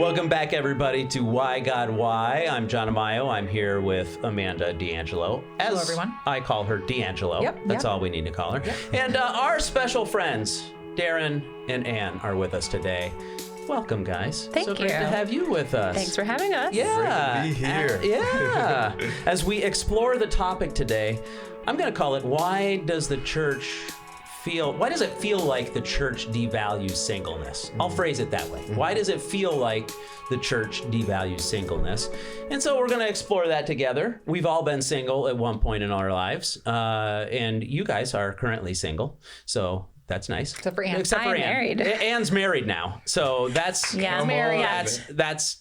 Welcome back, everybody, to Why God Why. I'm John Iamaio. I'm here with Amanda D'Angelo. Hello, everyone. I call her D'Angelo. That's all we need to call her. Yep. And our special friends, Daron and Ann, are with us today. Welcome, guys. Thank you. So great to have you with us. Thanks for having us. Yeah. Great to be here. Yeah. As we explore the topic today, I'm going to call it, why does it feel like the church devalues singleness? I'll phrase it that way. Why does it feel like the church devalues singleness? And so we're going to explore that together. We've all been single at one point in our lives, and you guys are currently single, so that's nice. Except for Ann. I'm married. Ann's married now, so that's married. That's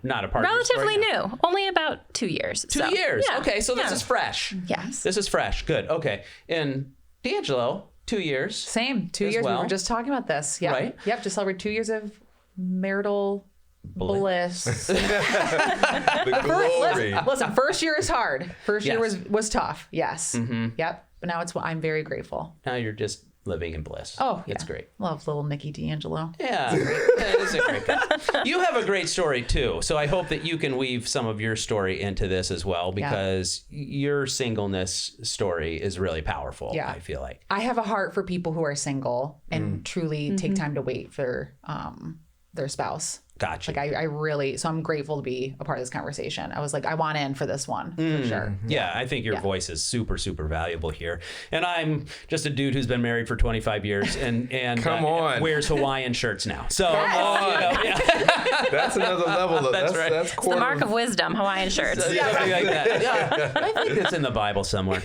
not a part Relatively of your story new. Only about 2 years. 2 years. Yeah. Okay, so this is fresh. Yes. This is fresh. Good. Okay. And D'Angelo, 2 years. Same. 2 As years. well. We were just talking about this. Yeah. Right. Yep. Just celebrated 2 years of marital bliss. The glory. Listen, first year is hard. First year Yes. was tough. Yes. Mm-hmm. Yep. But now I'm very grateful. Now you're just living in bliss. Oh, yeah. It's great. Love little Nikki D'Angelo. Yeah, that is a great guy. You have a great story too, so I hope that you can weave some of your story into this as well, because your singleness story is really powerful. Yeah. I feel like. I have a heart for people who are single and truly take time to wait for their spouse. Gotcha. Like I really, so I'm grateful to be a part of this conversation. I was like, I want in for this one for sure. Yeah, I think your voice is super, super valuable here. And I'm just a dude who's been married for 25 years and Come on. wears Hawaiian shirts now. So That's another level of That's right. That's It's the mark of wisdom, Hawaiian shirts. something like that. Yeah, I think it's in the Bible somewhere.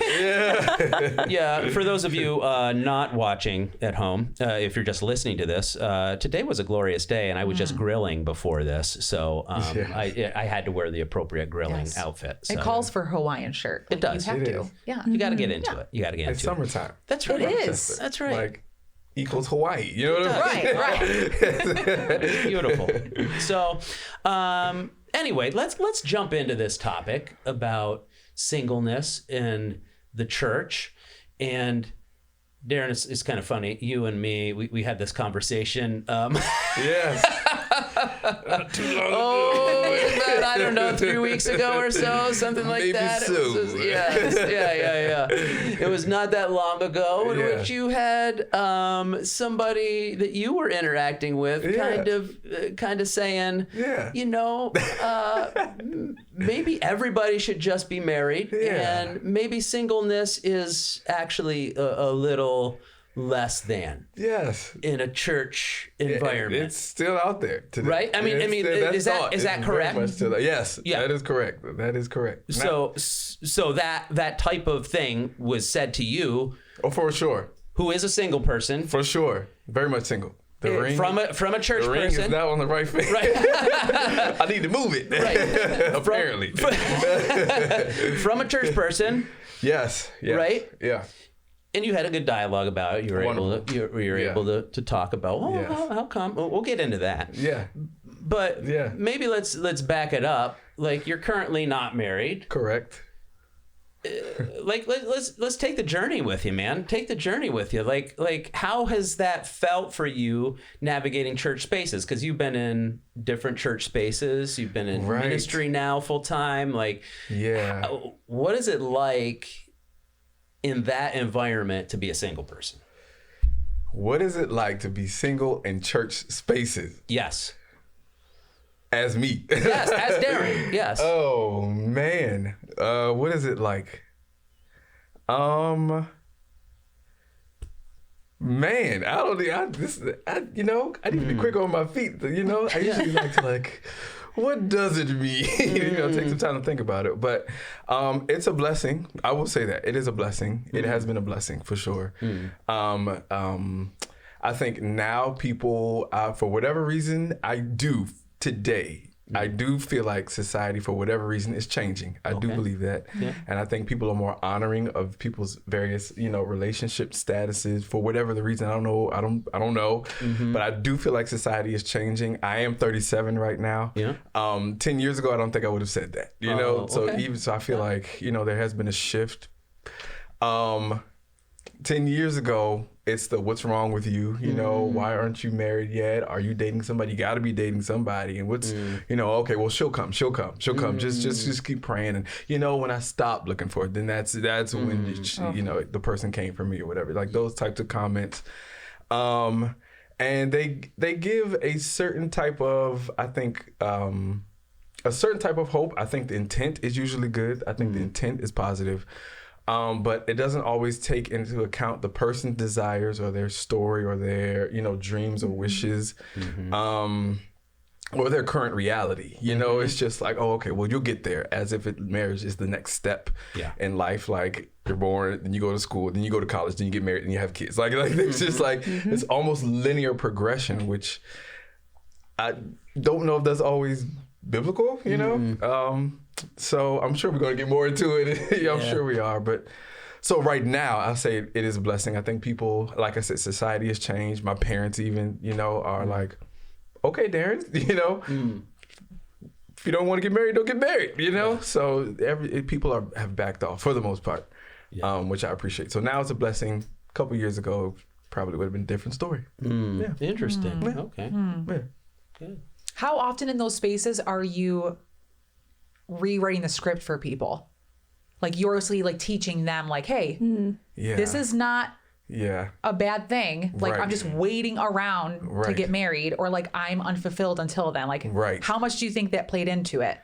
Yeah. For those of you not watching at home, if you're just listening to this, today was a glorious day, and I was just grilling before this, so I had to wear the appropriate grilling outfit. So. It calls for Hawaiian shirt. It does. You have It to. is. Yeah. You got to get into it. You got to get It's into it. summertime. That's right. It is. That's right. Like equals Hawaii. You know what I mean? Right. Beautiful. So, anyway, let's jump into this topic about singleness in the church. And Daron, it's kind of funny. You and me, we had this conversation. Yes. Not too long ago. About, I don't know, 3 weeks ago or so, something like Maybe that. so. It was yeah. It was not that long ago in which you had somebody that you were interacting with, kind of saying, maybe everybody should just be married, and maybe singleness is actually a little less than in a church environment. It's still out there today. Right? I mean, is that correct? Yes, Yeah. that is correct. That is correct. So that type of thing was said to you, For sure. who is a single person, For sure. Very much single. The ring, from a church the ring person. is now on the right face. Right. I need to move it. Right. Apparently. From a church person, Yes. Right? Yeah. and you had a good dialogue about it. You were Wonderful. able to talk about, how come? We'll get into that. Yeah. But maybe let's back it up. Like, you're currently not married. Correct. Like, let's take the journey with you, man. Take the journey with you. Like how has that felt for you navigating church spaces? Because you've been in different church spaces. You've been in ministry now full time. Like, what is it like in that environment to be a single person? What is it like to be single in church spaces? Yes. As me. Yes, as Daron. Yes. Oh man. What is it like? Man, I don't think I need to be quick on my feet. I usually like to what does it mean? Take some time to think about it. But it's a blessing. I will say that. It is a blessing. It has been a blessing for sure. I think now people, for whatever reason, I do feel like society, for whatever reason, is changing. I do believe that. Yeah. And I think people are more honoring of people's various, relationship statuses for whatever the reason. I don't know. Mm-hmm. But I do feel like society is changing. I am 37 right now. Yeah. 10 years ago, I don't think I would have said that, So I feel like, there has been a shift. 10 years ago, it's the what's wrong with you? You know, why aren't you married yet? Are you dating somebody? You got to be dating somebody. And what's, you know, okay, well, she'll come. Just keep praying. And, you know, when I stop looking for it, then that's when, you know, the person came for me or whatever. Like those types of comments. And they give a certain type of, I think, a certain type of hope. I think the intent is usually good. I think the intent is positive. But it doesn't always take into account the person's desires or their story or their, you know, dreams or wishes, or their current reality. You know, it's just like, oh, okay, well, you'll get there, as if marriage is the next step in life. Like you're born, then you go to school, then you go to college, then you get married, and you have kids. Like it's just like it's almost linear progression, which I don't know if that's always biblical. You know. So I'm sure we're going to get more into it. I'm sure we are. But so right now, I'll say it is a blessing. I think people, like I said, society has changed. My parents even, you know, are like, okay, Daron, you know, if you don't want to get married, don't get married, you know? So people have backed off for the most part, which I appreciate. So now it's a blessing. A couple years ago, probably would have been a different story. Interesting. Okay. Good. How often in those spaces are you rewriting the script for people? Like you're actually like teaching them like, hey, this is not a bad thing. Like I'm just waiting around to get married, or like I'm unfulfilled until then. Like how much do you think that played into it?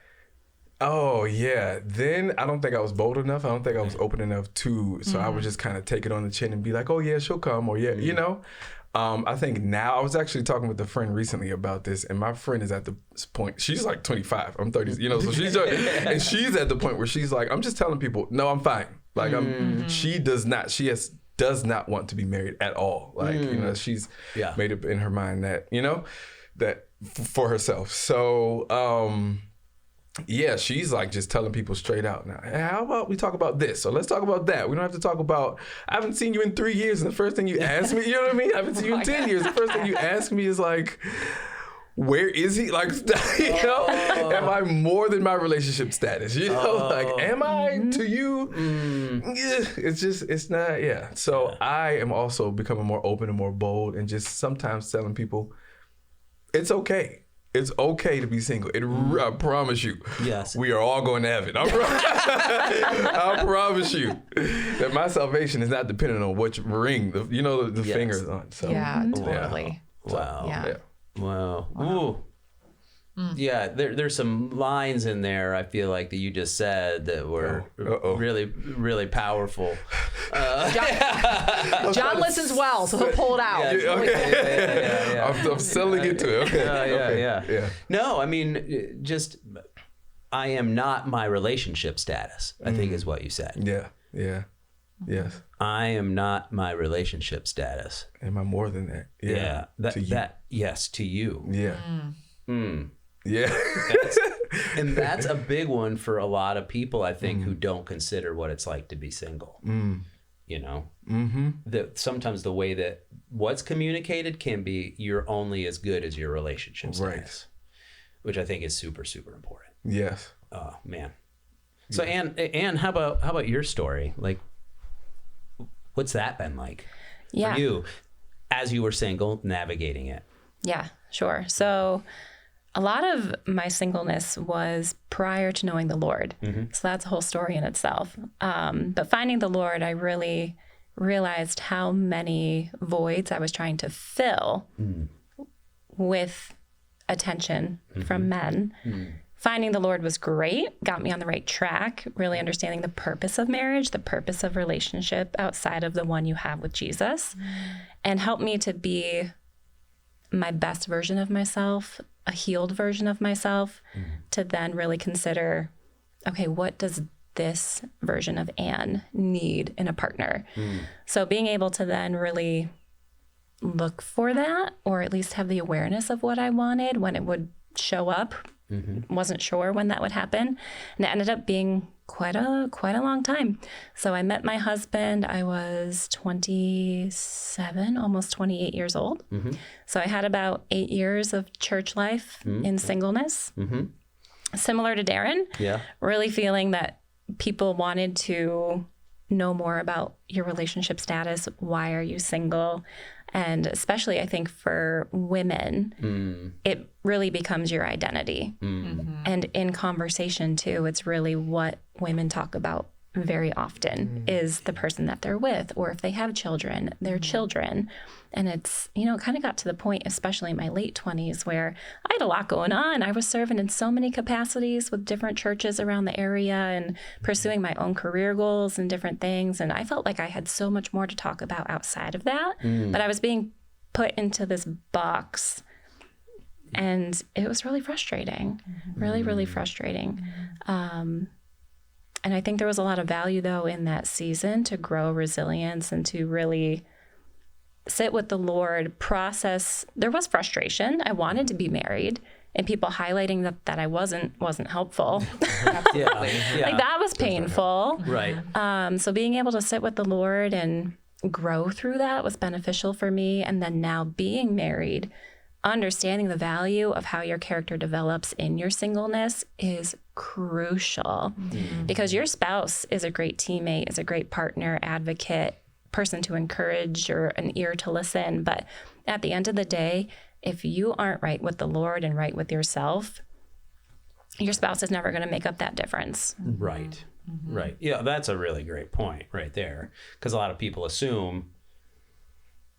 Oh yeah. Then I don't think I was bold enough. I don't think I was open enough so I would just kind of take it on the chin and be like, oh yeah, she'll come, or you know. I think now, I was actually talking with a friend recently about this, and my friend is at the point, she's like 25, I'm 30, you know, so she's and she's at the point where she's like, I'm just telling people, no, I'm fine. Like she does not want to be married at all. Like, you know, she's made up in her mind that, you know, that for herself. So, yeah, she's like just telling people straight out now, hey, how about we talk about this? So let's talk about that. We don't have to talk about, I haven't seen you in 3 years, and the first thing you ask me, you know what I mean? I haven't seen you in 10 years. The first thing you ask me is like, where is he? Like, you know, am I more than my relationship status? You know, like, am I to you? It's just, it's not, So I am also becoming more open and more bold, and just sometimes telling people, it's okay. It's okay to be single. I promise you. Yes. We are all going to heaven. I promise you that my salvation is not dependent on which ring, the fingers on. So, totally. Wow. Yeah. Wow. Ooh. Yeah, there's some lines in there, I feel like, that you just said that were really, really powerful. John listens well, so he'll pull it out. I'm selling it to him. Yeah. No, I mean, just, I am not my relationship status, I think is what you said. Yeah. Yes. I am not my relationship status. Am I more than that? Yeah. Yes, to you. Yeah. Yeah. And that's a big one for a lot of people, I think, who don't consider what it's like to be single. You know, that sometimes the way that what's communicated can be, you're only as good as your relationship status, which I think is super, super important. Yes. Oh man. So Anne, how about your story? Like, what's that been like for you as you were single, navigating it? Yeah, sure. So a lot of my singleness was prior to knowing the Lord. So that's a whole story in itself. But finding the Lord, I really realized how many voids I was trying to fill with attention from men. Finding the Lord was great, got me on the right track, really understanding the purpose of marriage, the purpose of relationship outside of the one you have with Jesus, and helped me to be my best version of myself, a healed version of myself, to then really consider, okay, what does this version of Anne need in a partner? So being able to then really look for that, or at least have the awareness of what I wanted when it would show up. Wasn't sure when that would happen. And it ended up being quite a long time. So I met my husband, I was 27, almost 28 years old. So I had about 8 years of church life in singleness. Similar to Daron. Really feeling that people wanted to know more about your relationship status. Why are you single? And especially, I think for women, it really becomes your identity. And in conversation, too, it's really what women talk about very often is the person that they're with, or if they have children, their children. And it's, you know, it kind of got to the point, especially in my late 20s, where I had a lot going on. I was serving in so many capacities with different churches around the area and pursuing my own career goals and different things. And I felt like I had so much more to talk about outside of that. But I was being put into this box. And it was really frustrating, really, really frustrating. And I think there was a lot of value, though, in that season to grow resilience and to really sit with the Lord, process. There was frustration. I wanted to be married, and people highlighting that I wasn't helpful. Like that was painful. Right. So being able to sit with the Lord and grow through that was beneficial for me. And then now being married, understanding the value of how your character develops in your singleness is crucial, because your spouse is a great teammate, is a great partner, advocate, person to encourage, or an ear to listen. But at the end of the day, if you aren't right with the Lord and right with yourself, your spouse is never going to make up that difference. Right. Right. Yeah, that's a really great point right there. Because a lot of people assume,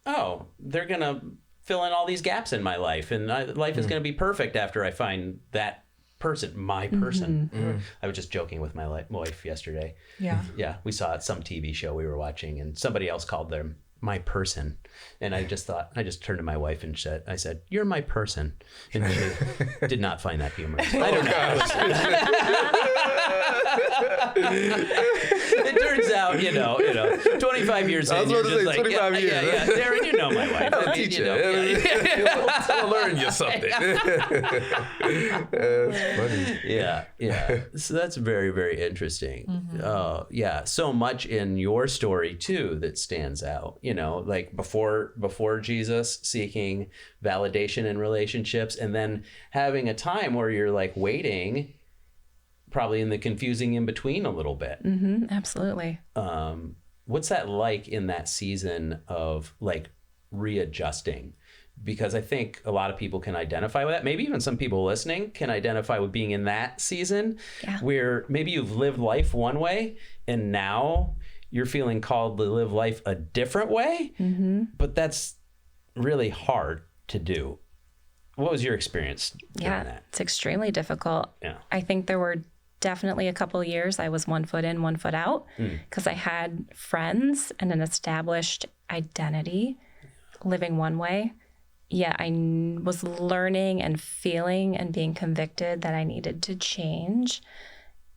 oh, they're going to fill in all these gaps in my life, and life is going to be perfect after I find that person, my person. I was just joking with my wife yesterday. Yeah, we saw some TV show we were watching, and somebody else called them my person, and I just turned to my wife and I said, "You're my person," and she did not find that humorous. I don't know. It turns out, you know, 25 years in, you're just like, 25 years. Yeah, Daron, you know my wife. I'll teach you. I'll learn you something. That's funny. Yeah. So that's very, very interesting. So much in your story too that stands out. You know, like before Jesus, seeking validation in relationships, and then having a time where you're like waiting, probably in the confusing in between a little bit. Absolutely. What's that like in that season of like readjusting? Because I think a lot of people can identify with that. Maybe even some people listening can identify with being in that season where maybe you've lived life one way and now you're feeling called to live life a different way, but that's really hard to do. What was your experience during that? It's extremely difficult. Yeah. I think there were definitely a couple of years I was 1 foot in, 1 foot out, because I had friends and an established identity living one way. Yeah, I was learning and feeling and being convicted that I needed to change,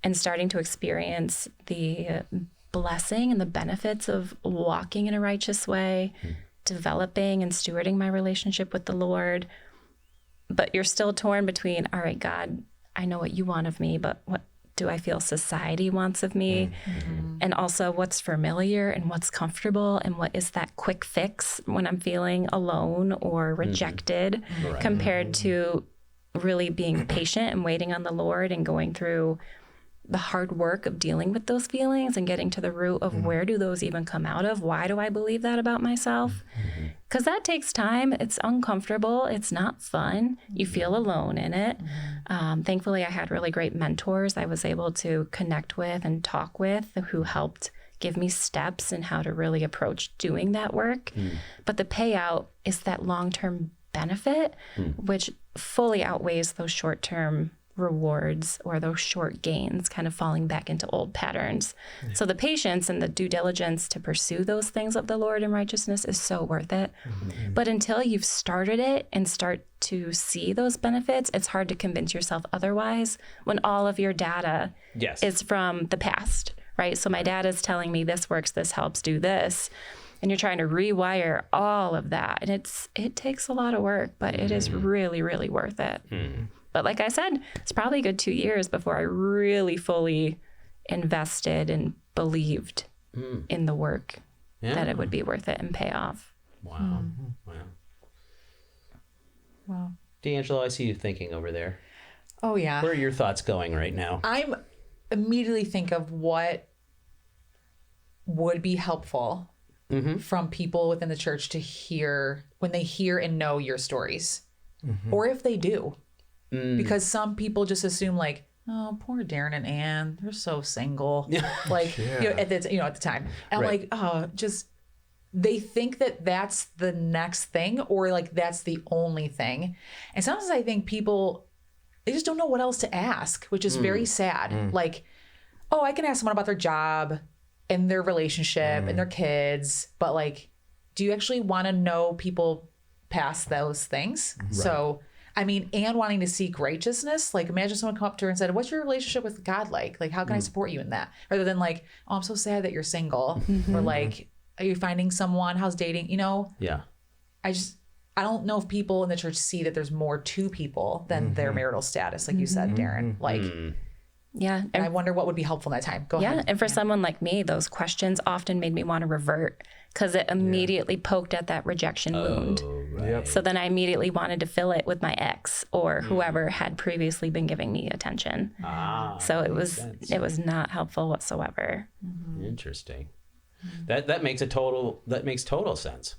and starting to experience the blessing and the benefits of walking in a righteous way, developing and stewarding my relationship with the Lord. But you're still torn between, all right, God, I know what you want of me, but what do I feel society wants of me? And also what's familiar and what's comfortable, and what is that quick fix when I'm feeling alone or rejected, compared to really being patient and waiting on the Lord and going through the hard work of dealing with those feelings and getting to the root of where do those even come out of? Why do I believe that about myself? Because that takes time. It's uncomfortable. It's not fun. You feel alone in it. Thankfully, I had really great mentors I was able to connect with and talk with, who helped give me steps in how to really approach doing that work. But the payout is that long-term benefit, which fully outweighs those short-term rewards or those short gains, kind of falling back into old patterns. So the patience and the due diligence to pursue those things of the Lord in righteousness is so worth it. But until you've started it and start to see those benefits, it's hard to convince yourself otherwise when all of your data is from the past, right? So my data is telling me this works, this helps, do this. And you're trying to rewire all of that. And it takes a lot of work, but it is really, really worth it. But like I said, it's probably a good 2 years before I really fully invested and believed in the work that it would be worth it and pay off. Wow. D'Angelo, I see you thinking over there. Oh, yeah. Where are your thoughts going right now? I'm immediately think of what would be helpful from people within the church to hear when they hear and know your stories, or if they do, because some people just assume like, oh, poor Daron and Ann, they're so single, like at the time, and I'm like, oh, just they think that that's the next thing, or like that's the only thing, and sometimes I think people they just don't know what else to ask, which is very sad. Like, oh, I can ask someone about their job and their relationship and their kids, but like, do you actually want to know people past those things? Right. So, I mean, and wanting to seek righteousness, like imagine someone come up to her and said, what's your relationship with God like? Like, how can I support you in that? Rather than like, oh, I'm so sad that you're single, or like, are you finding someone? How's dating? You know? Yeah. I don't know if people in the church see that there's more to people than their marital status, like you said, Daron. Like, yeah. And I wonder what would be helpful in that time. Go ahead. Yeah. And for someone like me, those questions often made me want to revert because it immediately poked at that rejection wound. Right. Yep. So then I immediately wanted to fill it with my ex or whoever had previously been giving me attention. So it was not helpful whatsoever. Interesting. That makes total sense.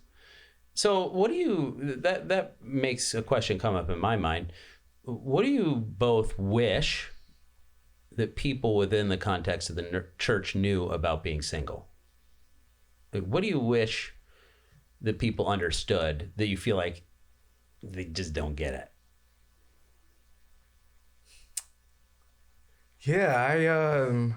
So what do you, that makes a question come up in my mind. What do you both wish that people within the context of the church knew about being single? Like, what do you wish that people understood that you feel like they just don't get it? Yeah,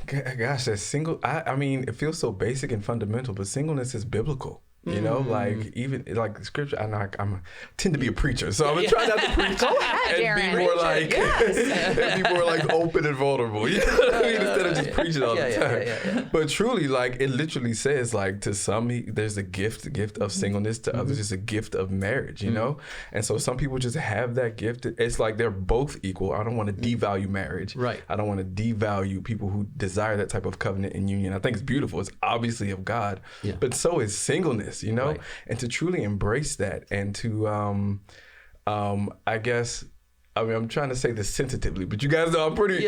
gosh, that single, I mean, it feels so basic and fundamental, but singleness is biblical. You know, like even like scripture. I know I tend to be a preacher, so I'm gonna try not to preach and be more like and be more like open and vulnerable. You know what I mean? Instead of just preaching all the time. But truly, like it literally says, like to some, there's a gift of singleness. To others, it's a gift of marriage. You know, and so some people just have that gift. It's like they're both equal. I don't want to devalue marriage. Right. I don't want to devalue people who desire that type of covenant and union. I think it's beautiful. It's obviously of God, but so is singleness. You know, and to truly embrace that, and to, I guess, I mean, I'm trying to say this sensitively, but you guys know I'm pretty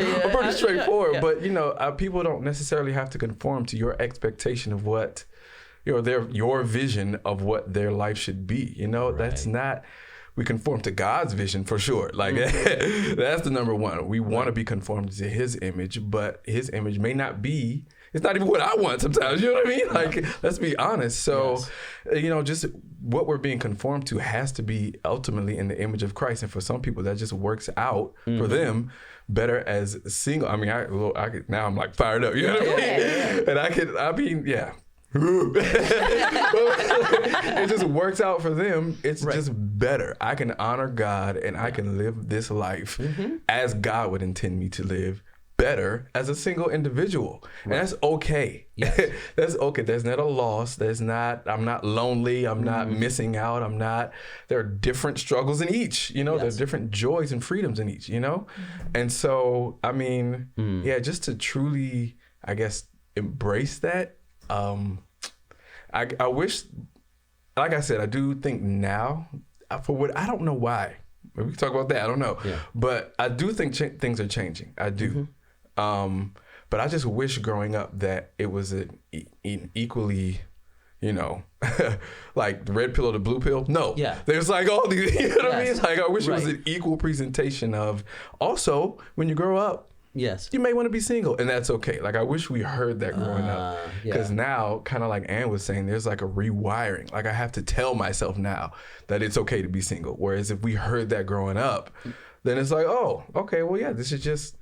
straightforward. But you know, people don't necessarily have to conform to your expectation of what, you know, your vision of what their life should be. You know, that's not. We conform to God's vision for sure. Like that's the number one. We want to be conformed to His image, but His image may not be. It's not even what I want sometimes. You know what I mean? Like, let's be honest. So, you know, just what we're being conformed to has to be ultimately in the image of Christ. And for some people, that just works out for them better as single. I mean, now I'm like fired up. You know what I mean? And it just works out for them. It's just better. I can honor God and I can live this life as God would intend me to live better as a single individual. And that's okay. Yes. That's okay. There's not a loss. I'm not lonely. I'm not missing out. There are different struggles in each, you know, there's different joys and freedoms in each, you know? And so, I mean, just to truly, I guess, embrace that, I wish, like I said, I do think now, I don't know why. Maybe we can talk about that. I don't know. Yeah. But I do think things are changing. I do. But I just wish growing up that it was an equally, you know, like the red pill or the blue pill. No. Yeah. There's like all these, you know what I mean? Like I wish it was an equal presentation of also when you grow up, you may want to be single, and that's okay. Like I wish we heard that growing up, because now, kind of like Ann was saying, there's like a rewiring. Like I have to tell myself now that it's okay to be single. Whereas if we heard that growing up, then it's like, oh, okay, well, yeah, this is just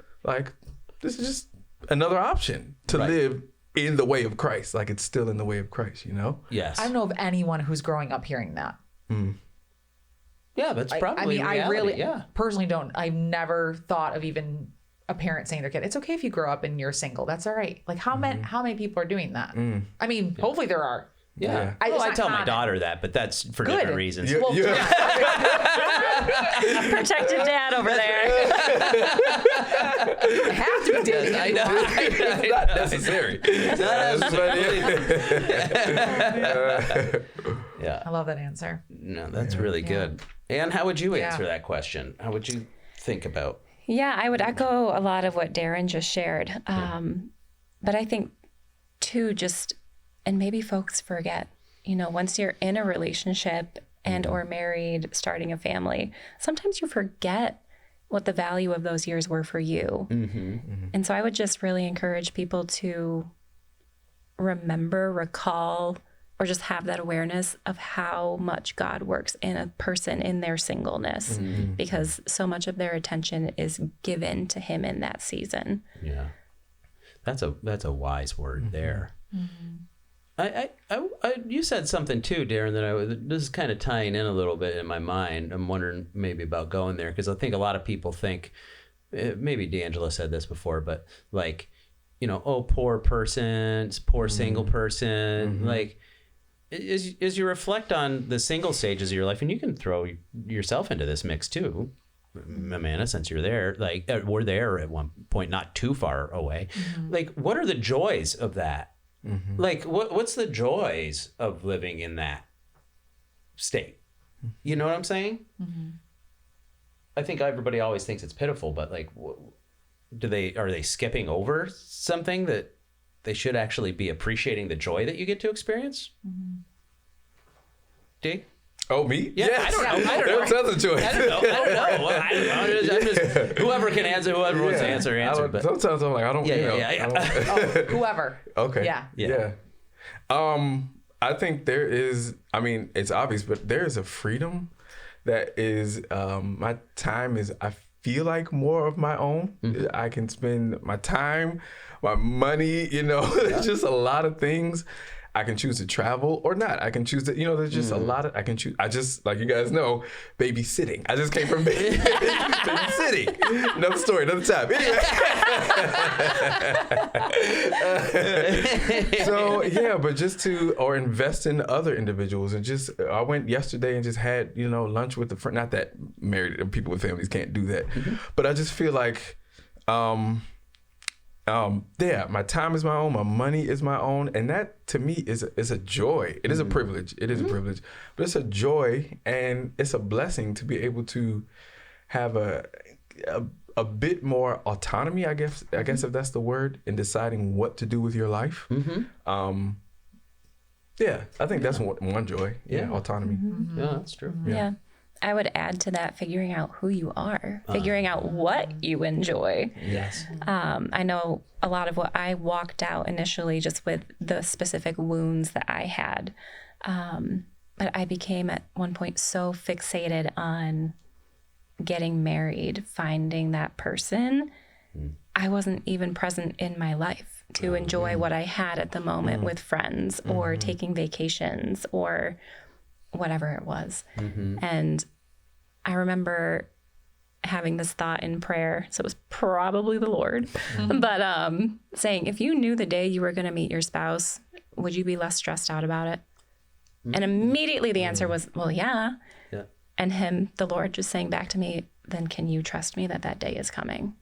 another option to live in the way of Christ. Like it's still in the way of Christ, you know? Yes. I don't know of anyone who's growing up hearing that. Yeah, that's probably I reality. really personally don't. I've never thought of even a parent saying to their kid, it's okay if you grow up and you're single. That's all right. Like how many people are doing that? I mean, hopefully there are. Yeah. I tell my daughter that, but that's for different reasons. Protective dad over there. I have to be dating. I know. It's not necessary. Yeah. I love that answer. No, that's really good. And how would you answer that question? How would you think about? Yeah, I would echo a lot of what Daron just shared. But I think too, and maybe folks forget, once you're in a relationship and or married, starting a family, sometimes you forget what the value of those years were for you. And so I would just really encourage people to remember, recall, or just have that awareness of how much God works in a person in their singleness, because so much of their attention is given to him in that season. Yeah. That's a wise word there. You said something too, Daron, that this is kind of tying in a little bit in my mind. I'm wondering maybe about going there, because I think a lot of people think, maybe D'Angelo said this before, but like, poor person, poor single person, like, as you reflect on the single stages of your life, and you can throw yourself into this mix too, Amanda, since you're there, like we're there at one point, not too far away. Like, what are the joys of that? Like, what's the joys of living in that state? You know what I'm saying? I think everybody always thinks it's pitiful, but like, are they skipping over something that they should actually be appreciating the joy that you get to experience? D? Oh, me? Yeah, yes. I don't know. There's other choice. I don't know. I'm just, whoever can answer, whoever wants to answer. But sometimes I'm like, I don't. Whoever. Okay. Yeah. I think there is. I mean, it's obvious, but there is a freedom that is. My time is. I feel like more of my own. I can spend my time, my money. There's just a lot of things. I can choose to travel or not. I can choose to, there's just a lot of, I can choose. I just, like you guys know, babysitting. I just came from babysitting. Another story, another time. So, yeah, but just or invest in other individuals. And I went yesterday and just had, lunch with a friend. Not that married people with families can't do that. But I just feel like, my time is my own, my money is my own, and that to me is a joy. It is a privilege. It is a privilege, but it's a joy and it's a blessing to be able to have a bit more autonomy, I guess if that's the word, in deciding what to do with your life. I think that's one joy. Yeah, autonomy. Yeah, that's true. Yeah. I would add to that figuring out who you are, figuring out what you enjoy. Yes. I know a lot of what I walked out initially just with the specific wounds that I had. But I became at one point so fixated on getting married, finding that person. I wasn't even present in my life to enjoy what I had at the moment with friends or taking vacations or whatever it was. And I remember having this thought in prayer, so it was probably the Lord, but saying, if you knew the day you were going to meet your spouse, would you be less stressed out about it? And immediately the answer was, well, yeah. And the Lord just saying back to me, then can you trust me that day is coming?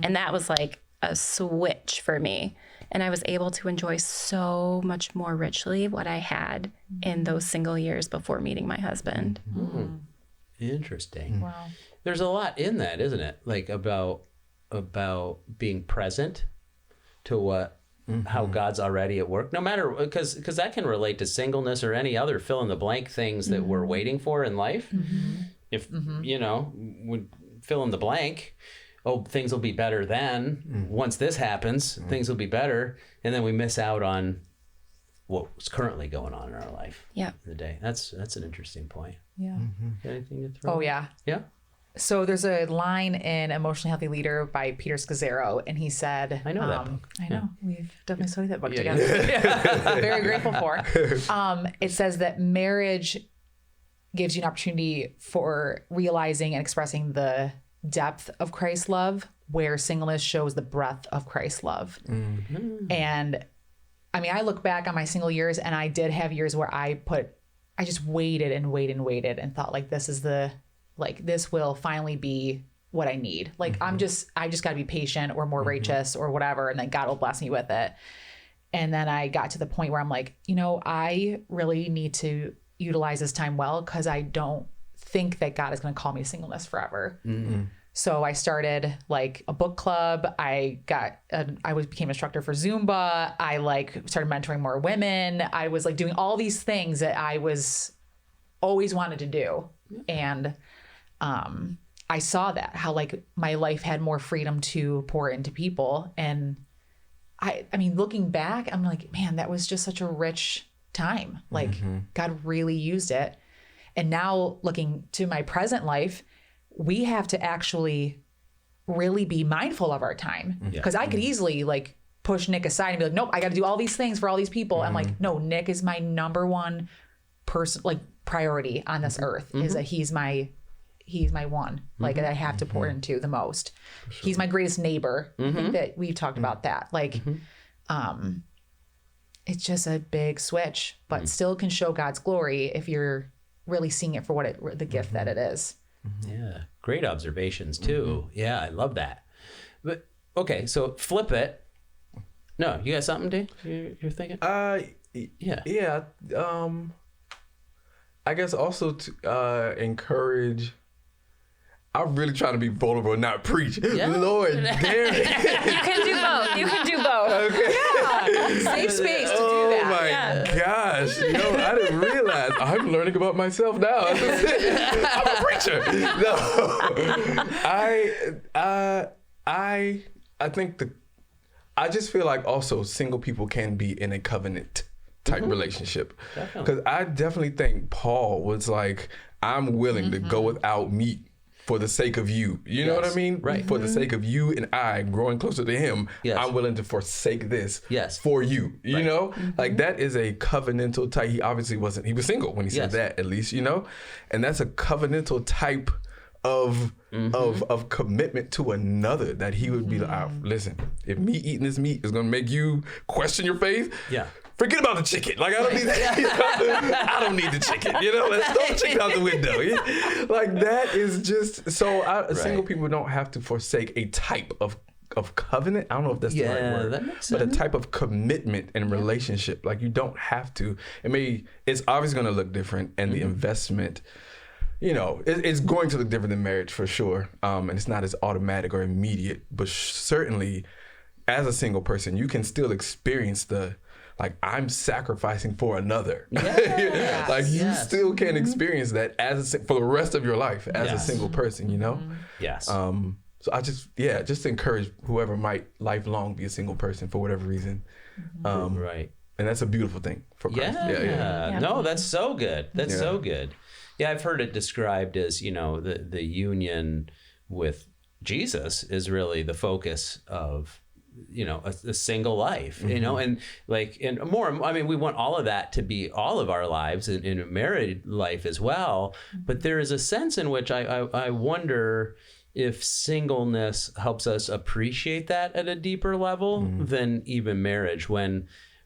And that was like a switch for me. And I was able to enjoy so much more richly what I had in those single years before meeting my husband. Interesting. Wow. There's a lot in that, isn't it? Like about being present to how God's already at work. No matter, because that can relate to singleness or any other fill in the blank things that we're waiting for in life. If would fill in the blank. Oh, things will be better then. Once this happens, things will be better. And then we miss out on what's currently going on in our life. Yeah. The day. That's an interesting point. Yeah. Got anything to throw? Oh, yeah. Yeah. So there's a line in Emotionally Healthy Leader by Peter Scazzaro, and he said, I know that book. I know. We've definitely studied that book Yeah, together. Very grateful for. It says that marriage gives you an opportunity for realizing and expressing the depth of Christ's love, where singleness shows the breadth of Christ's love. And I mean, I look back on my single years, and I did have years where I just waited and thought, like, this will finally be what I need. Like, I just got to be patient or more righteous or whatever, and then God will bless me with it. And then I got to the point where I'm like, I really need to utilize this time well, because I don't think that God is going to call me to singleness forever. So I started like a book club. I became instructor for Zumba. I like started mentoring more women. I was like doing all these things that I was always wanted to do. And I saw that how like my life had more freedom to pour into people. And I mean, looking back, I'm like, man, that was just such a rich time. Like God really used it. And now looking to my present life, we have to actually really be mindful of our time. Because I could easily like push Nick aside and be like, nope, I got to do all these things for all these people. I'm like, no, Nick is my number one person, like priority on this earth is that he's my one, like that I have to pour into the most. Sure. He's my greatest neighbor. I think that we've talked about that. Like, it's just a big switch, but still can show God's glory if you're really seeing it for what the gift that it is. Yeah. Great observations too. Yeah. I love that. But okay. So flip it. No, you got something, D? You're thinking? Yeah. I guess also to encourage. I'm really trying to be vulnerable and not preach. Yeah. Lord, Daron. You can do both. You can do both. Okay. Yeah. Safe space to do that. Oh my gosh. I didn't realize. I'm learning about myself now. I'm a preacher. No. I think I just feel like also single people can be in a covenant type relationship. Because I definitely think Paul was like, I'm willing to go without meat for the sake of you. You know what I mean? Right. For the sake of you and I growing closer to him, I'm willing to forsake this for you. You know? Like that is a covenantal type. He obviously wasn't, he was single when he said that, at least, you know? And that's a covenantal type of commitment to another, that he would be like, listen, if me eating this meat is gonna make you question your faith, forget about the chicken. Like I don't need that. I don't need the chicken. Let's throw the chicken out the window. Like that is just so. Single people don't have to forsake a type of covenant. I don't know if that's the right word, that makes but sense. a type of commitment and relationship. Like you don't have to. It's obviously going to look different, and the investment. It's going to look different than marriage for sure. And it's not as automatic or immediate, but certainly as a single person, you can still experience like I'm sacrificing for another. Like you still can experience that for the rest of your life as a single person, Yes. So I just encourage whoever might lifelong be a single person for whatever reason. Right. And that's a beautiful thing for Christ. Yeah. No, that's so good. That's so good. Yeah, I've heard it described as, the union with Jesus is really the focus of a single life, and more, we want all of that to be all of our lives in a married life as well. But there is a sense in which I wonder if singleness helps us appreciate that at a deeper level than even marriage.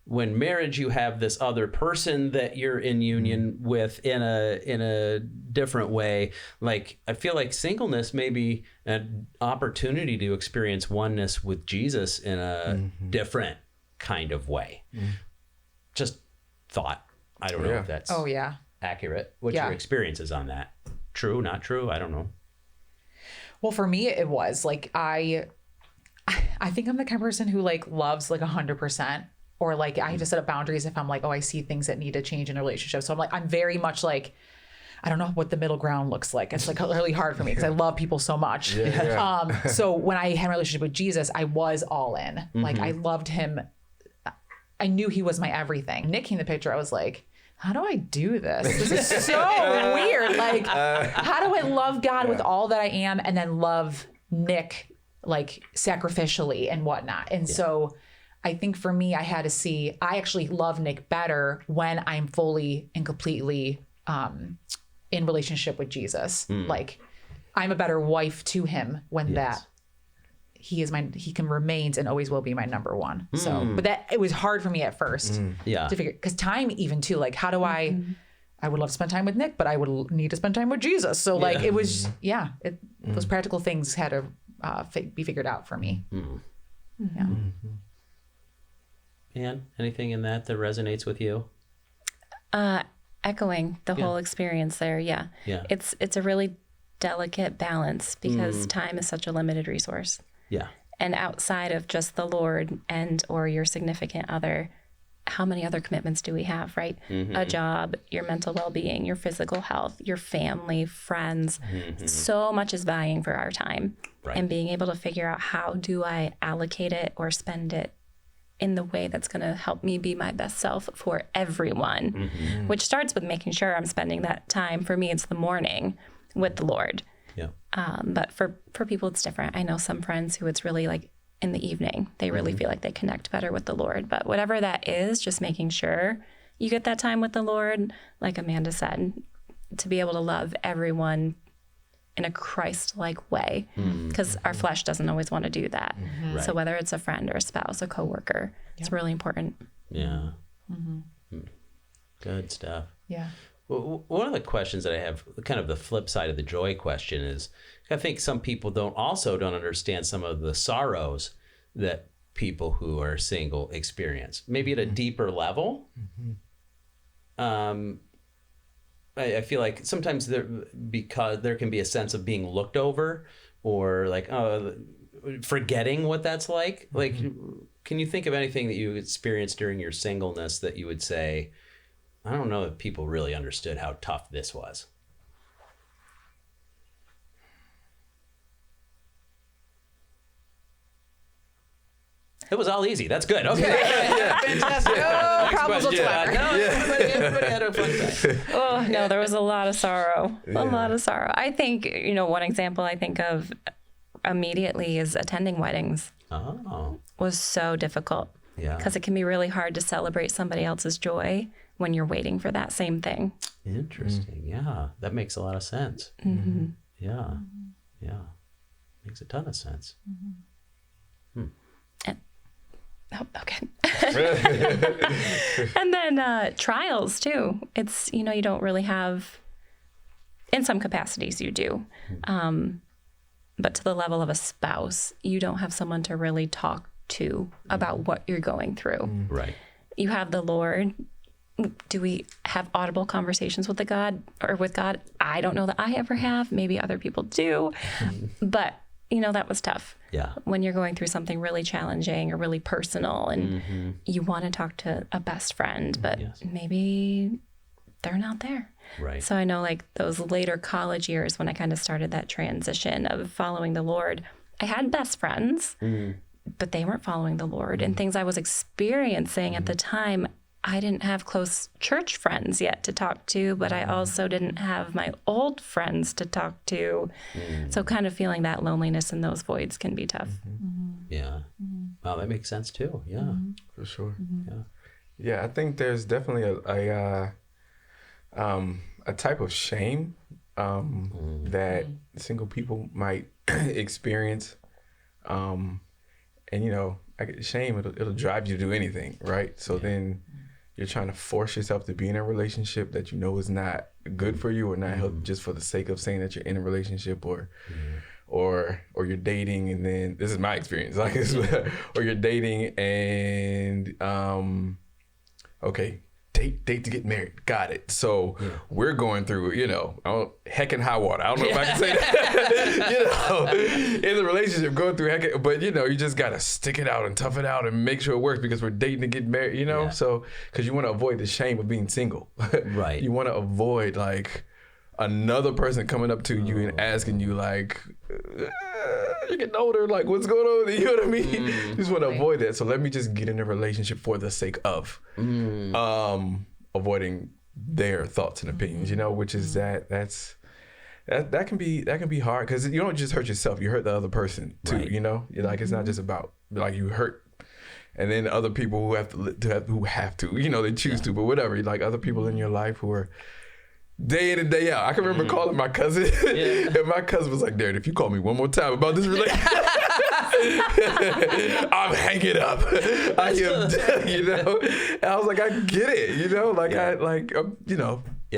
When marriage, you have this other person that you're in union with in a different way. Like I feel like singleness may be an opportunity to experience oneness with Jesus in a different kind of way. Just thought. I don't know if that's accurate. What's your experiences on that? True, not true? I don't know. Well, for me, it was like I think I'm the kind of person who like loves like 100%. Or like I have to set up boundaries if I'm like, I see things that need to change in a relationship. So I'm very much like, I don't know what the middle ground looks like. It's like really hard for me because I love people so much. So when I had a relationship with Jesus, I was all in. Like I loved him. I knew he was my everything. Nick came in the picture. I was like, how do I do this? This is so weird. Like, how do I love God with all that I am and then love Nick like sacrificially and whatnot? And so I think for me, I had to see, I actually love Nick better when I'm fully and completely in relationship with Jesus. Like I'm a better wife to him when he can remains and always will be my number one. So, but it was hard for me at first to figure, because time even too, like how do I would love to spend time with Nick, but I would need to spend time with Jesus. So like it was, those practical things had to be figured out for me. Yeah. Anne, anything in that resonates with you? Echoing the whole experience there. Yeah. Yeah. It's a really delicate balance because time is such a limited resource. Yeah. And outside of just the Lord and or your significant other, how many other commitments do we have, right? A job, your mental well-being, your physical health, your family, friends. So much is vying for our time. Right. And being able to figure out how do I allocate it or spend it in the way that's going to help me be my best self for everyone, which starts with making sure I'm spending that time. For me, it's the morning with the Lord. Yeah. But for people, it's different. I know some friends who it's really like in the evening, they really feel like they connect better with the Lord. But whatever that is, just making sure you get that time with the Lord, like Amanda said, to be able to love everyone in a Christ-like way, because our flesh doesn't always want to do that. Right. So whether it's a friend or a spouse, a coworker, it's really important. Yeah. Good stuff. Yeah. Well, one of the questions that I have, kind of the flip side of the joy question, is I think some people don't understand some of the sorrows that people who are single experience, maybe at a deeper level. I feel like sometimes because there can be a sense of being looked over or like forgetting what that's like. Like, can you think of anything that you experienced during your singleness that you would say, I don't know if people really understood how tough this was? It was all easy. That's good. Okay. Yeah, fantastic. No problems whatsoever. Everybody had a fun time. Oh, no, there was a lot of sorrow. A lot of sorrow. I think, one example I think of immediately is attending weddings. Oh. Was so difficult. Yeah. Because it can be really hard to celebrate somebody else's joy when you're waiting for that same thing. Interesting. Yeah. That makes a lot of sense. Yeah. Yeah. Makes a ton of sense. Oh, okay. And then trials too. It's, you don't really have, in some capacities you do, but to the level of a spouse, you don't have someone to really talk to about what you're going through. Right. You have the Lord. Do we have audible conversations with God? I don't know that I ever have. Maybe other people do. But, that was tough. Yeah. When you're going through something really challenging or really personal and you want to talk to a best friend, but maybe they're not there. Right. So I know like those later college years when I kind of started that transition of following the Lord, I had best friends, but they weren't following the Lord. And things I was experiencing at the time, I didn't have close church friends yet to talk to, but I also didn't have my old friends to talk to. So kind of feeling that loneliness in those voids can be tough. Yeah. Wow, that makes sense too. Yeah. For sure. Yeah. Yeah, I think there's definitely a type of shame that single people might experience. And shame, it'll drive you to do anything, right? So then you're trying to force yourself to be in a relationship that is not good for you or not healthy, just for the sake of saying that you're in a relationship, or you're dating, and then this is my experience, like, or you're dating and okay, date to get married, got it. So we're going through, heck and high water. I don't know if I can say that, in the relationship, going through heck, but you just gotta stick it out and tough it out and make sure it works because we're dating to get married, So because you want to avoid the shame of being single, right? You want to avoid like another person coming up to you and asking you like, you're getting older, like what's going on with you? You know what I mean? You just want to avoid that. So let me just get in a relationship for the sake of avoiding their thoughts and opinions, which is that can be hard because you don't just hurt yourself, you hurt the other person too, right. You're like, it's not just about like you hurt and then other people who have to, they choose to, but whatever, like other people in your life who are day in and day out. I can remember calling my cousin, and my cousin was like, Daron, if you call me one more time about this relationship, I'm hanging up. I am done, And I was like, I get it,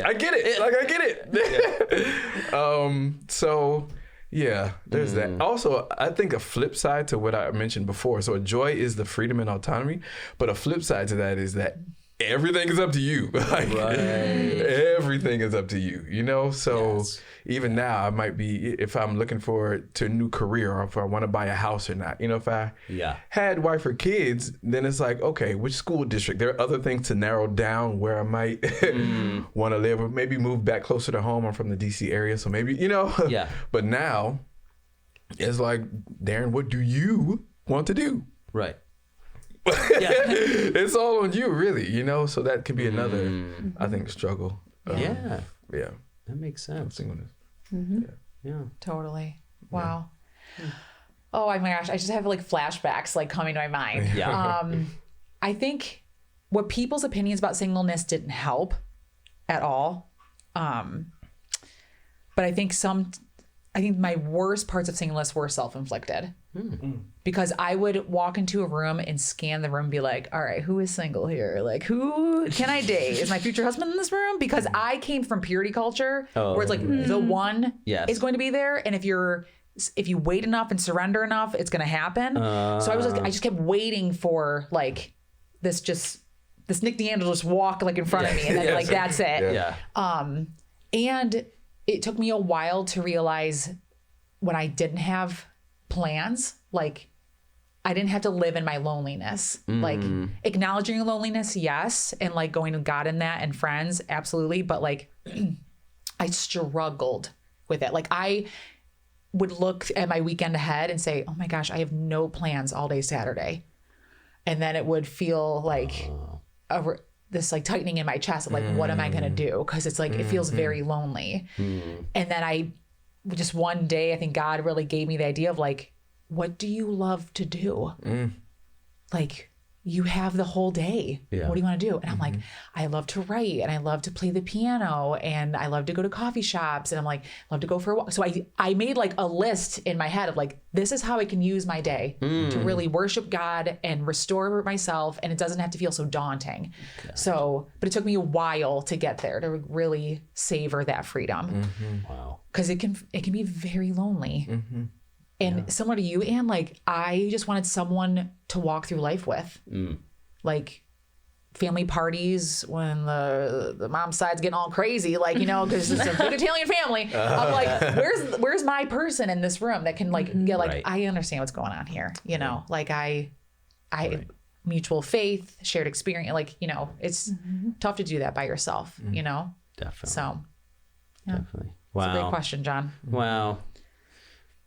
I get it, like I get it. So yeah, there's that. Also, I think a flip side to what I mentioned before. So a joy is the freedom and autonomy, but a flip side to that is that everything is up to you. Like, everything is up to you, you know? So even now I might be, if I'm looking to a new career, or if I want to buy a house or not, you know, if I had wife or kids, then it's like, okay, which school district? There are other things to narrow down where I might want to live, or maybe move back closer to home. I'm from the DC area, so maybe, you know, but now it's like, Daron, what do you want to do? Right. It's all on you, really, you know? So that could be another, I think, struggle. Yeah. Yeah. That makes sense. Singleness. Yeah. Totally. Wow. Oh my gosh. I just have like flashbacks like coming to my mind. Yeah. I think what people's opinions about singleness didn't help at all. But I think my worst parts of singleness were self-inflicted. Because I would walk into a room and scan the room and be like, all right, who is single here? Like, who can I date? Is my future husband in this room? Because I came from purity culture where it's like the one is going to be there. And if you wait enough and surrender enough, it's going to happen. So I just kept waiting for like this Nick DeAndre just walk like in front of me. And then like, that's it. And it took me a while to realize when I didn't have plans, like I didn't have to live in my loneliness. Like acknowledging loneliness, yes, and like going to God in that and friends, absolutely. But like I struggled with it. Like I would look at my weekend ahead and say, oh my gosh, I have no plans all day Saturday. And then it would feel like this like tightening in my chest of like, what am I going to do? Because it's like, it feels very lonely. And then just one day, I think God really gave me the idea of like, what do you love to do? Like, you have the whole day. What do you want to do? And I'm like, I love to write, and I love to play the piano, and I love to go to coffee shops, and I'm like, I love to go for a walk. So I made like a list in my head of like, this is how I can use my day to really worship God and restore myself, and it doesn't have to feel so daunting. So, but it took me a while to get there, to really savor that freedom. Wow. Because it can be very lonely. And similar to you, Anne, like I just wanted someone to walk through life with. Like family parties when the mom's side's getting all crazy, like, you know, because it's a big Italian family. I'm like, where's my person in this room that can like get like, I understand what's going on here. You know, like I mutual faith, shared experience, like, you know, it's tough to do that by yourself, you know? Definitely. So Definitely. Wow. It's a great question, John. Wow.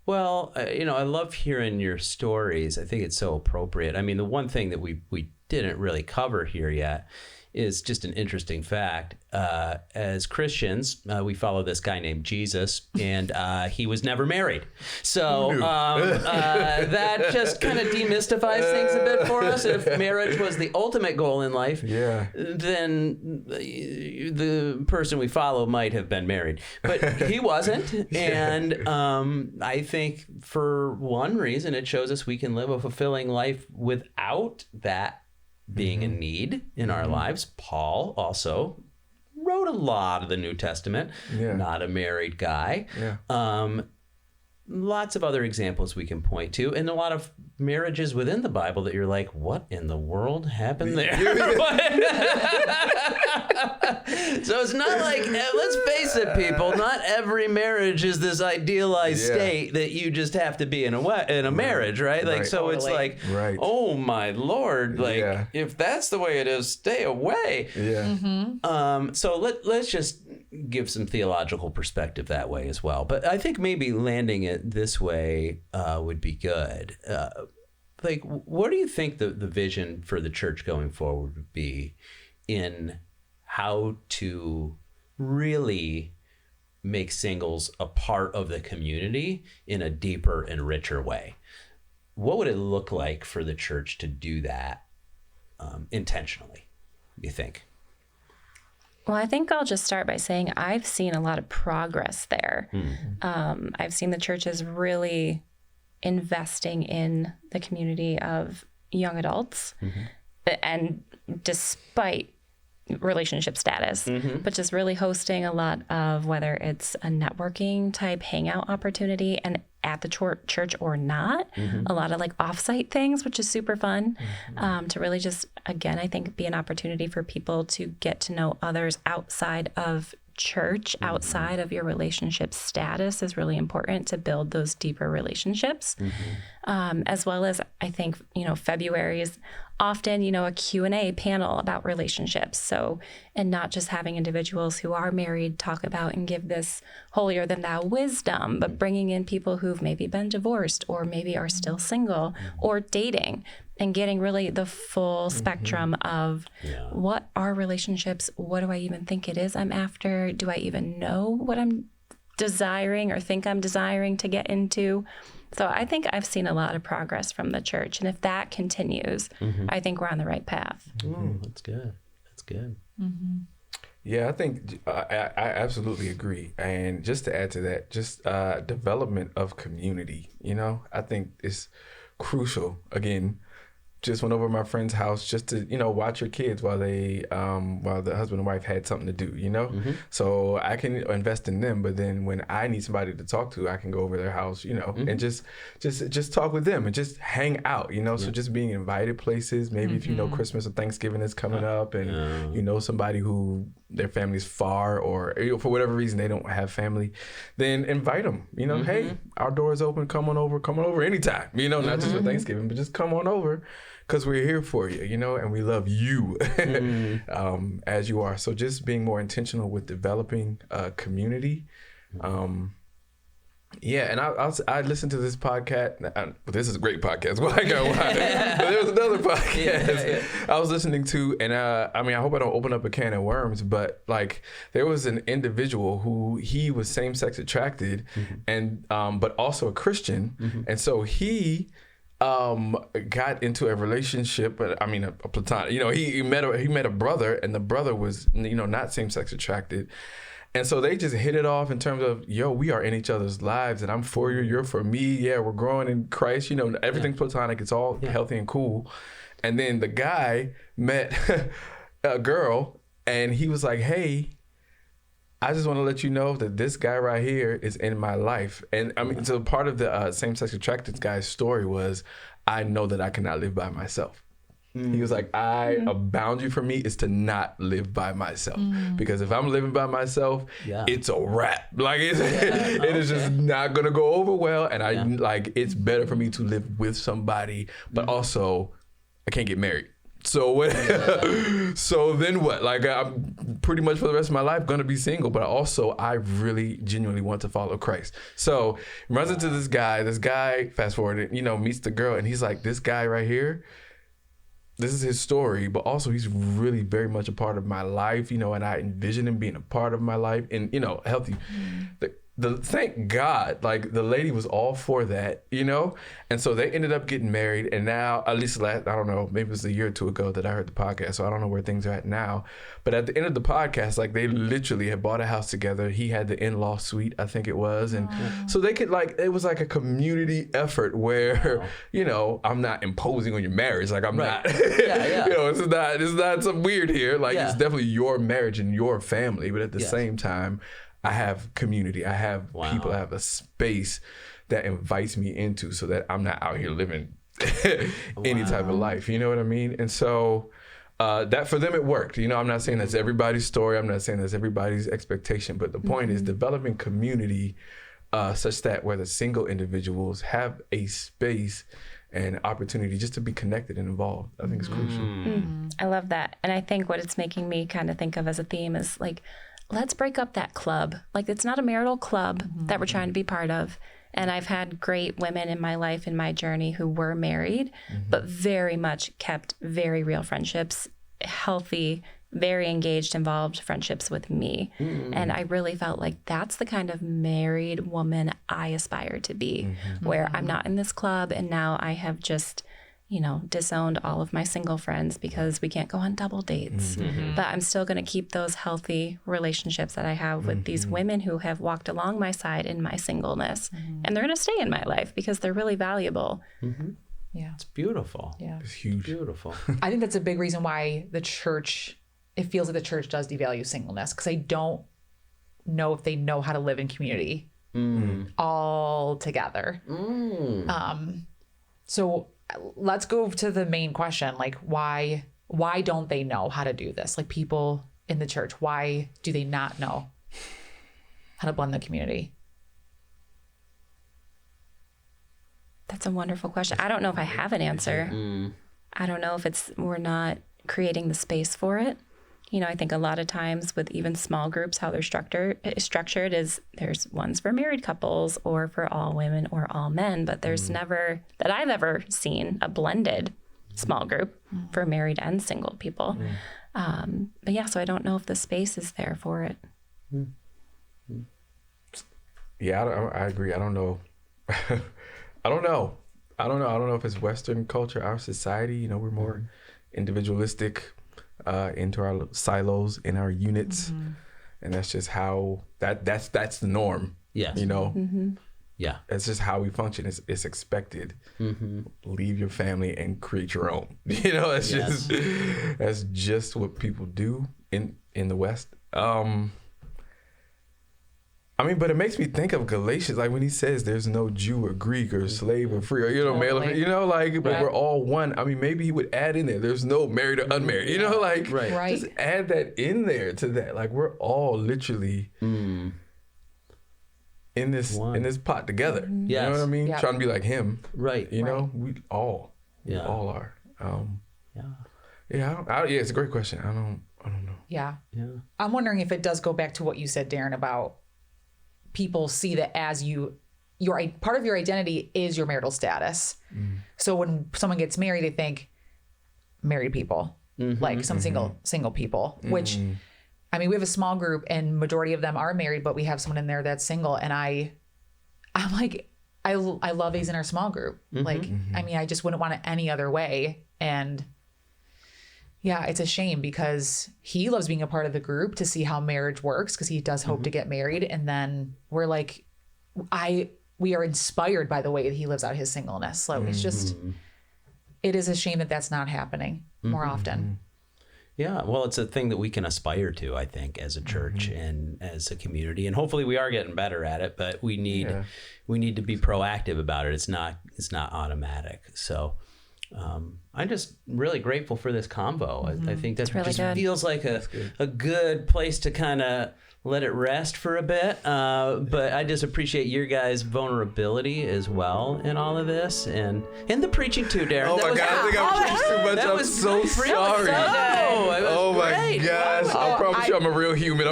Well, you know, I love hearing your stories. I think it's so appropriate. I mean, the one thing that we didn't really cover here yet is just an interesting fact. As Christians, we follow this guy named Jesus, and he was never married. So that just kind of demystifies things a bit for us. If marriage was the ultimate goal in life, then the person we follow might have been married. But he wasn't. And I think for one reason, it shows us we can live a fulfilling life without that being a need in our lives. Paul also wrote a lot of the New Testament, not a married guy. Lots of other examples we can point to, and a lot of marriages within the Bible that you're like, what in the world happened there? So it's not like, let's face it, people, not every marriage is this idealized state that you just have to be in a marriage, right? Like, so it's like, oh my Lord, like if that's the way it is, stay away. So let's just give some theological perspective that way as well. But I think maybe landing it this way would be good. Like, what do you think the vision for the church going forward would be in how to really make singles a part of the community in a deeper and richer way? What would it look like for the church to do that intentionally, you think? Well, I think I'll just start by saying I've seen a lot of progress there. I've seen the churches really investing in the community of young adults. And despite relationship status, but just really hosting a lot of, whether it's a networking type hangout opportunity and at the church or not, a lot of like offsite things, which is super fun, to really just, again, I think be an opportunity for people to get to know others outside of church, outside of your relationship status is really important to build those deeper relationships. As well as, I think, February is often, a Q&A panel about relationships. So, and not just having individuals who are married talk about and give this holier than thou wisdom, but bringing in people who've maybe been divorced or maybe are still single or dating, and getting really the full spectrum of what are relationships? What do I even think it is I'm after? Do I even know what I'm desiring or think I'm desiring to get into? So I think I've seen a lot of progress from the church. And if that continues, I think we're on the right path. That's good. That's good. Yeah, I think I absolutely agree. And just to add to that, just development of community, I think is crucial. Again, just went over to my friend's house just to, watch her kids while the husband and wife had something to do, So I can invest in them, but then when I need somebody to talk to, I can go over to their house, and just talk with them and just hang out, So just being invited places, maybe if Christmas or Thanksgiving is coming up and somebody who their family's far or for whatever reason they don't have family, then invite them, hey, our door is open, come on over anytime, not just for Thanksgiving, but just come on over. Because we're here for you, and we love you as you are. So just being more intentional with developing a community. And I listened to this podcast. This is a great podcast. Well, I got one. But there was another podcast I was listening to, and I hope I don't open up a can of worms, but like there was an individual who he was same-sex attracted, and but also a Christian, and so he got into a relationship, but a platonic. He met a brother, and the brother was not same-sex attracted, and so they just hit it off in terms of we are in each other's lives, and I'm for you, you're for me. Yeah, we're growing in Christ. Everything's platonic. It's all healthy and cool. And then the guy met a girl, and he was like, "Hey, I just want to let you know that this guy right here is in my life." And so part of the same-sex attracted guy's story was, I know that I cannot live by myself. He was like, a boundary for me is to not live by myself. Because if I'm living by myself, it's a wrap. Like it is just not going to go over well. And it's better for me to live with somebody, but also I can't get married. So so then what? Like I'm pretty much for the rest of my life going to be single, but also I really genuinely want to follow Christ. So runs into this guy, fast forward, meets the girl, and he's like, this guy right here, this is his story, but also he's really very much a part of my life, and I envision him being a part of my life and, healthy. Thank God, like the lady was all for that, and so they ended up getting married. And now, at least I don't know, maybe it was a year or two ago that I heard the podcast, so I don't know where things are at now. But at the end of the podcast, like they literally had bought a house together. He had the in-law suite, I think it was, and so they could it was like a community effort where I'm not imposing on your marriage, like I'm not, it's not some weird here, like it's definitely your marriage and your family, but at the same time, I have community. I have people. I have a space that invites me into, so that I'm not out here living any type of life. You know what I mean? And so that for them it worked. I'm not saying that's everybody's story. I'm not saying that's everybody's expectation. But the point is developing community such that where the single individuals have a space and opportunity just to be connected and involved. I think it's crucial. I love that. And I think what it's making me kind of think of as a theme is like, let's break up that club. Like it's not a marital club that we're trying to be part of. And I've had great women in my life, in my journey, who were married, but very much kept very real friendships, healthy, very engaged, involved friendships with me. And I really felt like that's the kind of married woman I aspire to be, where I'm not in this club and now I have just disowned all of my single friends because we can't go on double dates. But I'm still going to keep those healthy relationships that I have with these women who have walked along my side in my singleness. And they're going to stay in my life because they're really valuable. Yeah. It's beautiful. Yeah. It's huge. Beautiful. I think that's a big reason why the church it feels like the church does devalue singleness because I don't know if they know how to live in community all together. So let's go to the main question. Like, why don't they know how to do this? Like, people in the church, why do they not know how to blend the community? That's a wonderful question. I don't know if I have an answer. I don't know if we're not creating the space for it. You know, I think a lot of times with even small groups, how they're structured is there's ones for married couples or for all women or all men, but there's never, that I've ever seen, a blended small group for married and single people. But yeah, so I don't know if the space is there for it. Yeah, I agree. I don't know. I don't know. I don't know if it's Western culture, our society. You know, we're more individualistic, into our silos, in our units, and that's just how that's the norm. Yes. You know. Yeah. That's just how we function. It's expected. Leave your family and create your own. You know, that's just what people do in the West. I mean, but it makes me think of Galatians, like when he says there's no Jew or Greek or slave or free or, you know, male or, you know, like, but we're all one. I mean, maybe he would add in there, there's no married or unmarried, you know, like, just add that in there to that. Like, we're all literally in this pot together. You know what I mean? Trying to be like him. You know, we all are. It's a great question. I don't know. Yeah. I'm wondering if it does go back to what you said, Daron, about people see that as your part of your identity is your marital status. So when someone gets married, they think married people, like some single people, which, I mean, we have a small group and majority of them are married, but we have someone in there that's single. And I'm like, I love these in our small group. Like, I mean, I just wouldn't want it any other way. And yeah, it's a shame because he loves being a part of the group to see how marriage works because he does hope to get married. And then we're like, we are inspired by the way that he lives out his singleness. So it's just, it is a shame that that's not happening more often. Yeah, well, it's a thing that we can aspire to, I think, as a church and as a community, and hopefully we are getting better at it. But we need to be proactive about it. It's not automatic. So I'm just really grateful for this convo. I think that really just feels like a good place to kind of let it rest for a bit. But I just appreciate your guys' vulnerability as well in all of this, and the preaching too, Daron. Oh my God, I think I preached too much. I'm so sorry. Oh my gosh, I promise you, I'm a real human.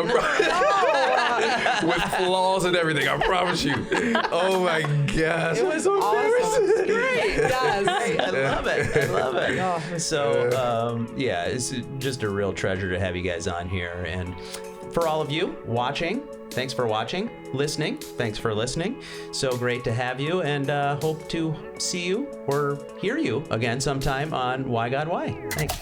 With flaws and everything, I promise you. Oh my gosh, it was so awesome. Great. Yes. I love it. So it's just a real treasure to have you guys on here. And for all of you watching, thanks for watching. Listening, thanks for listening. So great to have you, and hope to see you or hear you again sometime on Why God Why. Thanks.